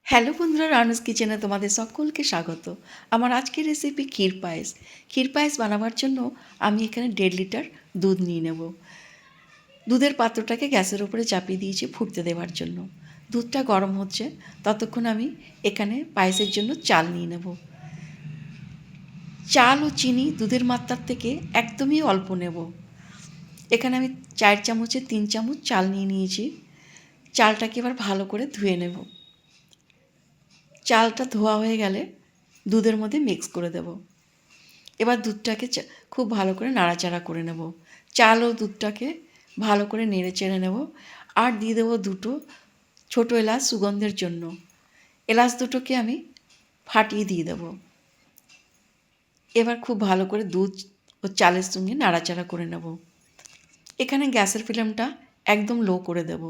Hello বন্ধুরা, রানুস কিচেনে তোমাদের সকলকে স্বাগত। আমার আজকের রেসিপি ক্ষীর পায়েস। ক্ষীর পায়েস বানাবার জন্য আমি এখানে 1.5 লিটার দুধ নিয়ে নেব। দুধের পাত্রটাকে গ্যাসের উপরে চাপিয়ে দিয়েছি ফুটতে দেওয়ার জন্য। দুধটা গরম হচ্ছে, ততক্ষণ আমি এখানে পায়েসের জন্য চাল নিয়ে নেব। চাল ও চিনি দুধের মাত্রার থেকে একদমই অল্প নেব। এখানে আমি 4 চামচে 3 চামচ চাল নিয়ে নিয়েছি। চালটাকে এবার ভালো করে ধুয়ে নেব। চালটা ধোয়া হয়ে গেলে দুধের মধ্যে মিক্স করে দেব। এবার দুধটাকে খুব ভালো করে নাড়াচাড়া করে নেব। চাল ও দুধটাকে ভালো করে নেড়ে চেড়ে নেব। আর দিয়ে দেবো 2টো ছোটো এলাচ সুগন্ধের জন্য। এলাচ দুটোকে আমি ফাটিয়ে দিয়ে দেব। এবার খুব ভালো করে দুধ ও চালের সঙ্গে নাড়াচাড়া করে নেব। এখানে গ্যাসের ফ্লেমটা একদম লো করে দেব।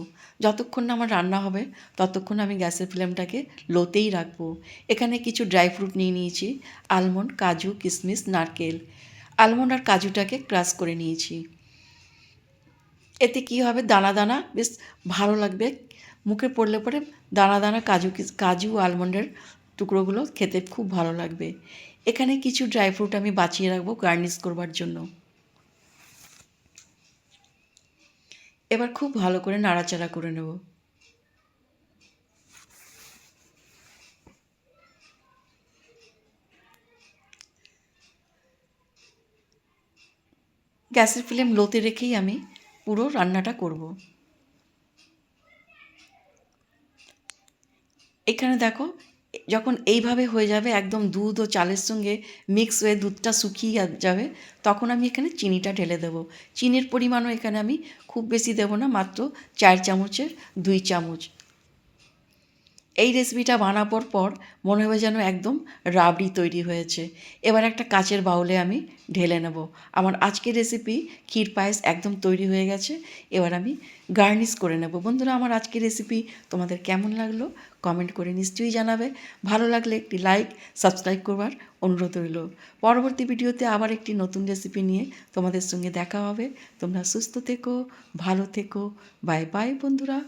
যতক্ষণ না আমার রান্না হবে ততক্ষণ আমি গ্যাসের ফ্লেমটাকে লোতেই রাখবো। এখানে কিছু ড্রাই ফ্রুট নিয়ে নিয়েছি, আলমন্ড, কাজু, কিশমিশ, নারকেল। আলমন্ড আর কাজুটাকে ক্রাশ করে নিয়েছি। এতে কী হবে, দানা দানা বেশ ভালো লাগবে। মুখে পড়লে পরে দানা দানা কাজু আলমন্ডের টুকরোগুলো খেতে খুব ভালো লাগবে। এখানে কিছু ড্রাই ফ্রুট আমি বাঁচিয়ে রাখবো গার্নিশ করবার জন্য। এবার খুব ভালো করে নাড়াচাড়া করে নেব। গ্যাসের ফ্লেম লোতে রেখেই আমি পুরো রান্নাটা করব। এখানে দেখো, যখন এইভাবে হয়ে যাবে, একদম দুধ ও চালের সঙ্গে মিক্স হয়ে দুধটা শুকিয়ে যাবে, তখন আমি এখানে চিনিটা ঢেলে দেবো। চিনির পরিমাণও এখানে আমি খুব বেশি দেবো না, মাত্র 4 চামচের 2 চামচ। এই রেসিপিটা বানাবার পর মনে হবে যেন একদম রাবড়ি তৈরি হয়েছে। এবার একটা কাচের বাউলে আমি ঢেলে নেব। আমার আজকের রেসিপি ক্ষীর পায়েস একদম তৈরি হয়ে গেছে। এবার আমি গার্নিশ করে নেব। বন্ধুরা, আমার আজকের রেসিপি তোমাদের কেমন লাগলো কমেন্ট করে নিশ্চয়ই জানাবে। ভালো লাগলে একটি লাইক, সাবস্ক্রাইব করবার অনুরোধ রইল। পরবর্তী ভিডিওতে আবার একটি নতুন রেসিপি নিয়ে তোমাদের সঙ্গে দেখা হবে। তোমরা সুস্থ থেকো, ভালো থেকো। বাই বাই বন্ধুরা।